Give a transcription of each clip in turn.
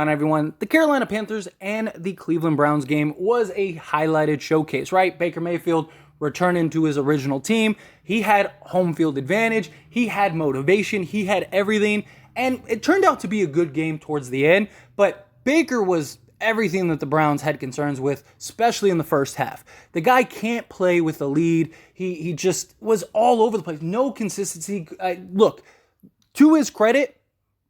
On everyone, the Carolina Panthers and the Cleveland Browns game was a highlighted showcase, right? Baker Mayfield returning to his original team. He had home field advantage. He had motivation. He had everything. And it turned out to be a good game towards the end. But Baker was everything that the Browns had concerns with, especially in the first half. The guy can't play with the lead. He just was all over the place. No consistency. Look, to his credit,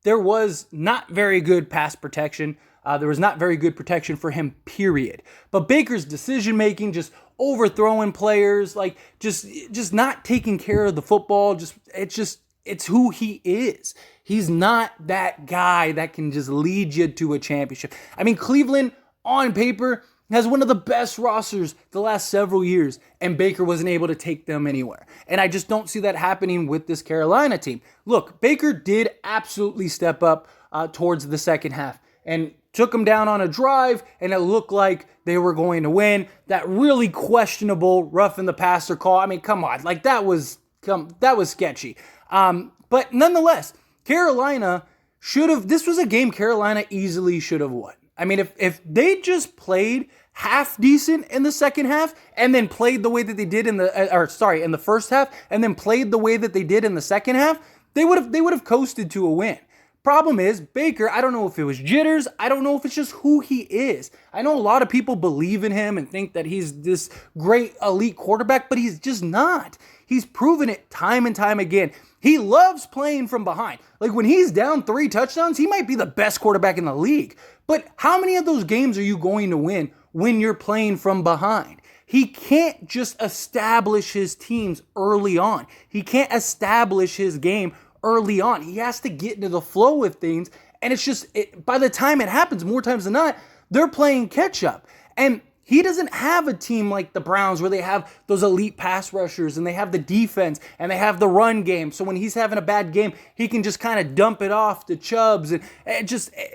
there was not very good pass protection. There was not very good protection for him, period. But Baker's decision-making, just overthrowing players, like just not taking care of the football, it's who he is. He's not that guy that can just lead you to a championship. I mean, Cleveland, on paper, has one of the best rosters the last several years, and Baker wasn't able to take them anywhere. And I just don't see that happening with this Carolina team. Look, Baker did absolutely step up towards the second half and took them down on a drive, and it looked like they were going to win. That really questionable roughing the passer call, I mean, come on, like that was sketchy. But nonetheless, Carolina this was a game Carolina easily should have won. I mean, if they just played half decent in the second half and then played the way that they did in the first half and then played the way that they did in the second half, they would have coasted to a win. Problem is, Baker, I don't know if it was jitters. I don't know if it's just who he is. I know a lot of people believe in him and think that he's this great elite quarterback, but he's just not. He's proven it time and time again. He loves playing from behind. Like when he's down 3 touchdowns, he might be the best quarterback in the league. But how many of those games are you going to win when you're playing from behind? He can't just establish his teams early on. He can't establish his game early on. He has to get into the flow of things. And it's just, by the time it happens, more times than not, they're playing catch up. And he doesn't have a team like the Browns where they have those elite pass rushers and they have the defense and they have the run game. So when he's having a bad game, he can just kind of dump it off to Chubbs. And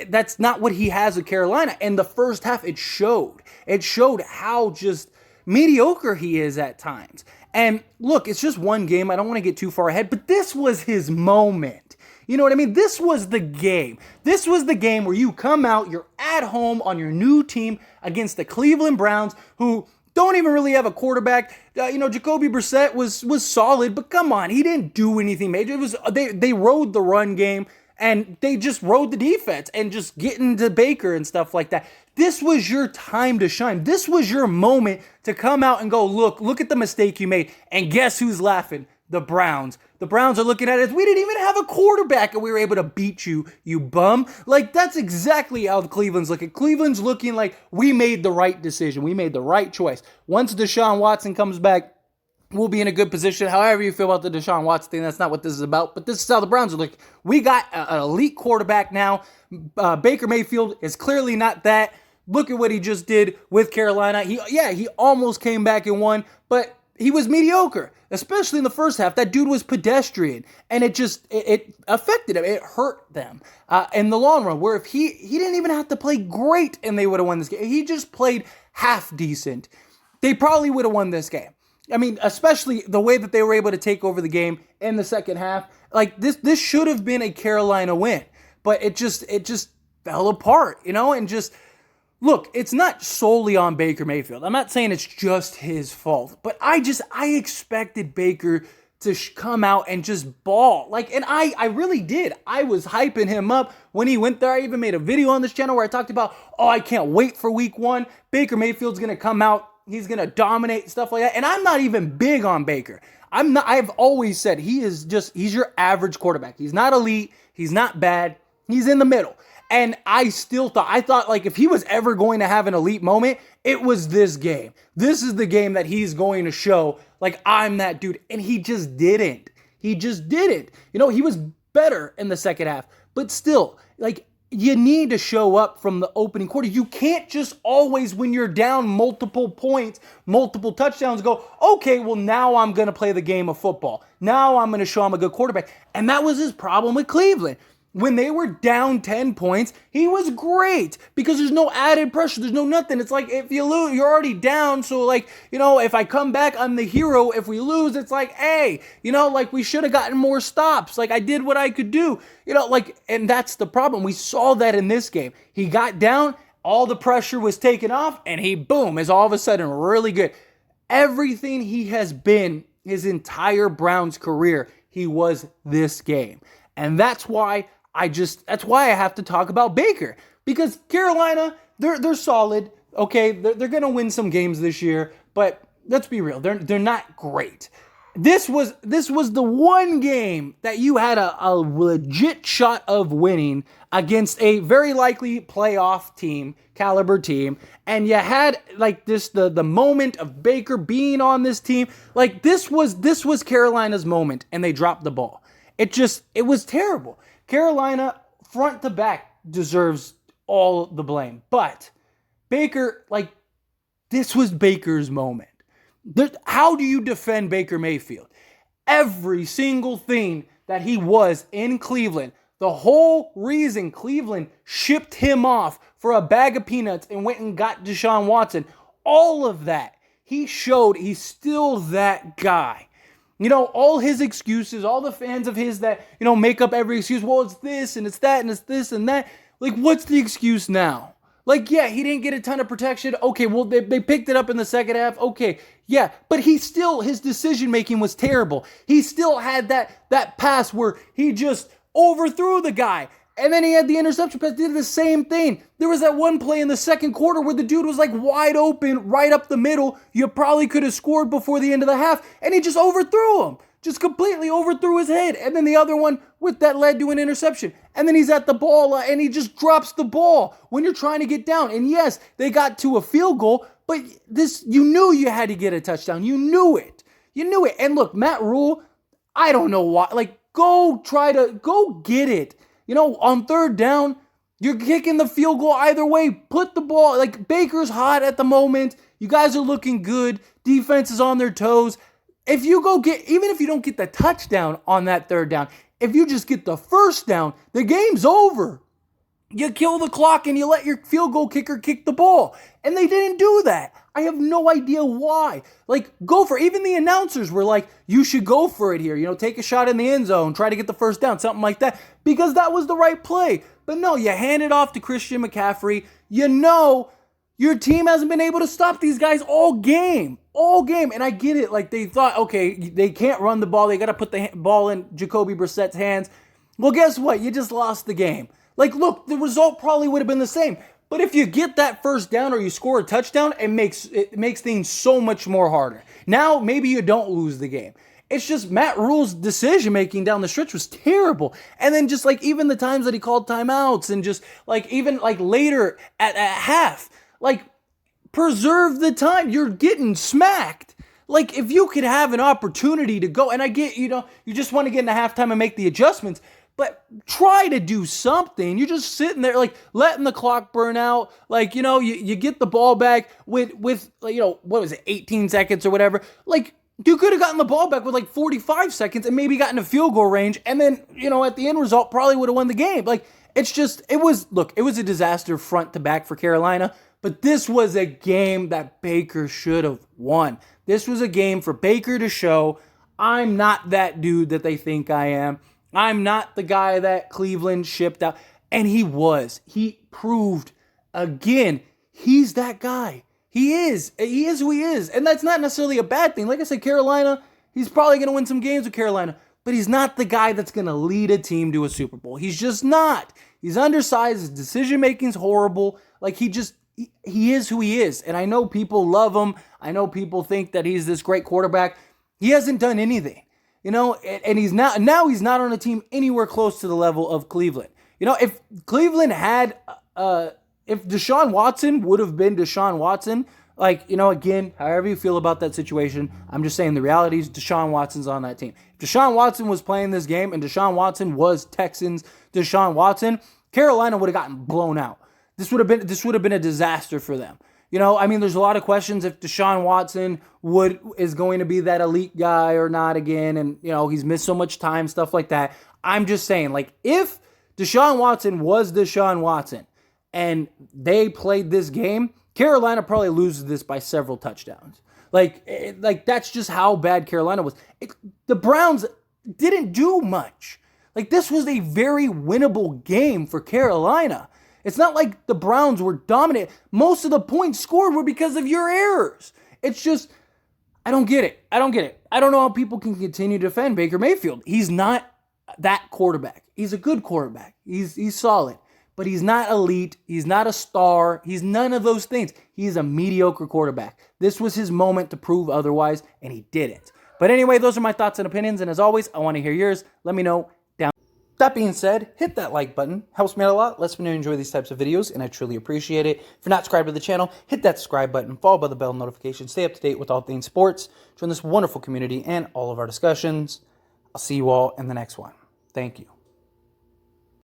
that's not what he has with Carolina. And the first half, it showed. It showed how just mediocre he is at times. And look, it's just one game. I don't want to get too far ahead, but this was his moment. You know what I mean? This was the game. This was the game where you come out, you're at home on your new team against the Cleveland Browns, who don't even really have a quarterback. Jacoby Brissett was solid, but come on, he didn't do anything major. It was they rode the run game, and they just rode the defense and just getting to Baker and stuff like that. This was your time to shine. This was your moment to come out and go, look at the mistake you made. And guess who's laughing? The Browns. The Browns are looking at it as, we didn't even have a quarterback and we were able to beat you, you bum. Like, that's exactly how the Cleveland's looking. Cleveland's looking like we made the right decision. We made the right choice. Once Deshaun Watson comes back, we'll be in a good position. However you feel about the Deshaun Watson thing, that's not what this is about. But this is how the Browns are looking. We got an elite quarterback now. Baker Mayfield is clearly not that. Look at what he just did with Carolina. He almost came back and won, but he was mediocre, especially in the first half. That dude was pedestrian, and it affected him. It hurt them in the long run, where if he didn't even have to play great and they would have won this game. He just played half decent. They probably would have won this game. I mean, especially the way that they were able to take over the game in the second half. Like, this should have been a Carolina win, but it just fell apart, and just... Look, it's not solely on Baker Mayfield. I'm not saying it's just his fault, but I expected Baker to come out and just ball. And I really did. I was hyping him up when he went there. I even made a video on this channel where I talked about, I can't wait for week 1. Baker Mayfield's going to come out. He's going to dominate, stuff like that. And I'm not even big on Baker. I've always said he's your average quarterback. He's not elite. He's not bad. He's in the middle. And I thought like if he was ever going to have an elite moment, it was this game. This is the game that he's going to show, like, I'm that dude. And he just didn't. He was better in the second half. But still, like, you need to show up from the opening quarter. You can't just always, when you're down multiple points, multiple touchdowns, go, okay, well, now I'm going to play the game of football. Now I'm going to show I'm a good quarterback. And that was his problem with Cleveland. when they were down 10 points, he was great because there's no added pressure. There's no nothing. It's like if you lose, you're already down. So like, if I come back, I'm the hero. If we lose, it's like, hey, like we should have gotten more stops. Like I did what I could do, and that's the problem. We saw that in this game. He got down, all the pressure was taken off, and he, boom, is all of a sudden really good. Everything he has been his entire Browns career, he was this game. And that's why I have to talk about Baker, because Carolina, they're solid. Okay, they're going to win some games this year, but let's be real, they're not great. This was the one game that you had a legit shot of winning against a very likely playoff team, caliber team, and you had like the moment of Baker being on this team. Like this was Carolina's moment, and they dropped the ball. It was terrible. Carolina, front to back, deserves all the blame. But Baker, this was Baker's moment. How do you defend Baker Mayfield? Every single thing that he was in Cleveland, the whole reason Cleveland shipped him off for a bag of peanuts and went and got Deshaun Watson, all of that, he showed he's still that guy. All his excuses, all the fans of his that, make up every excuse. Well, it's this and it's that and it's this and that. Like, what's the excuse now? Like, yeah, he didn't get a ton of protection. Okay, well, they picked it up in the second half. Okay, yeah, but his decision-making was terrible. He still had that pass where he just overthrew the guy. And then he had the interception pass, did the same thing. There was that one play in the second quarter where the dude was like wide open, right up the middle. You probably could have scored before the end of the half, and he just overthrew him. Just completely overthrew his head. And then the other one that led to an interception. And then he's at the ball, and he just drops the ball when you're trying to get down. And yes, they got to a field goal, but you knew you had to get a touchdown. You knew it. And look, Matt Rule, I don't know why. Like, go get it. On third down, you're kicking the field goal either way. Put the ball, Baker's hot at the moment. You guys are looking good. Defense is on their toes. Even if you don't get the touchdown on that third down, if you just get the first down, the game's over. You kill the clock and you let your field goal kicker kick the ball. And they didn't do that. I have no idea why. Go for it. Even the announcers were like, you should go for it here. Take a shot in the end zone, try to get the first down, something like that. Because that was the right play. But no, you hand it off to Christian McCaffrey. Your team hasn't been able to stop these guys all game. And I get it. They thought, okay, they can't run the ball. They got to put the ball in Jacoby Brissett's hands. Well, guess what? You just lost the game. Look, the result probably would have been the same. But if you get that first down or you score a touchdown, it makes things so much more harder. Now, maybe you don't lose the game. It's just Matt Rule's decision-making down the stretch was terrible. And then just even the times that he called timeouts and just even later at half, preserve the time. You're getting smacked. If you could have an opportunity to go, and I get, you just want to get into halftime and make the adjustments, but try to do something. You're just sitting there, letting the clock burn out. You get the ball back with what was it, 18 seconds or whatever. You could have gotten the ball back with 45 seconds and maybe gotten a field goal range, and then, at the end result, probably would have won the game. It was a disaster front to back for Carolina. But this was a game that Baker should have won. This was a game for Baker to show, I'm not that dude that they think I am. I'm not the guy that Cleveland shipped out. And he was. He proved again, he's that guy. He is. He is who he is. And that's not necessarily a bad thing. Like I said, Carolina, he's probably going to win some games with Carolina. But he's not the guy that's going to lead a team to a Super Bowl. He's just not. He's undersized. His decision-making's horrible. He is who he is. And I know people love him. I know people think that he's this great quarterback. He hasn't done anything. And he's not on a team anywhere close to the level of Cleveland. If Cleveland had, if Deshaun Watson would have been Deshaun Watson, again, however you feel about that situation, I'm just saying the reality is Deshaun Watson's on that team. If Deshaun Watson was playing this game and Deshaun Watson was Texans Deshaun Watson, Carolina would have gotten blown out. This would have been a disaster for them. There's a lot of questions if Deshaun Watson is going to be that elite guy or not again, and he's missed so much time, stuff like that. I'm just saying, if Deshaun Watson was Deshaun Watson, and they played this game, Carolina probably loses this by several touchdowns. Like that's just how bad Carolina was. The Browns didn't do much. Like, this was a very winnable game for Carolina. It's not like the Browns were dominant. Most of the points scored were because of your errors. It's just, I don't get it. I don't know how people can continue to defend Baker Mayfield. He's not that quarterback. He's a good quarterback. He's solid. But he's not elite. He's not a star. He's none of those things. He's a mediocre quarterback. This was his moment to prove otherwise, and he didn't. But anyway, those are my thoughts and opinions. And as always, I want to hear yours. Let me know down. That being said, hit that like button. Helps me out a lot. Lets me know you enjoy these types of videos, and I truly appreciate it. If you're not subscribed to the channel, hit that subscribe button. Follow by the bell notification. Stay up to date with all things sports. Join this wonderful community and all of our discussions. I'll see you all in the next one. Thank you.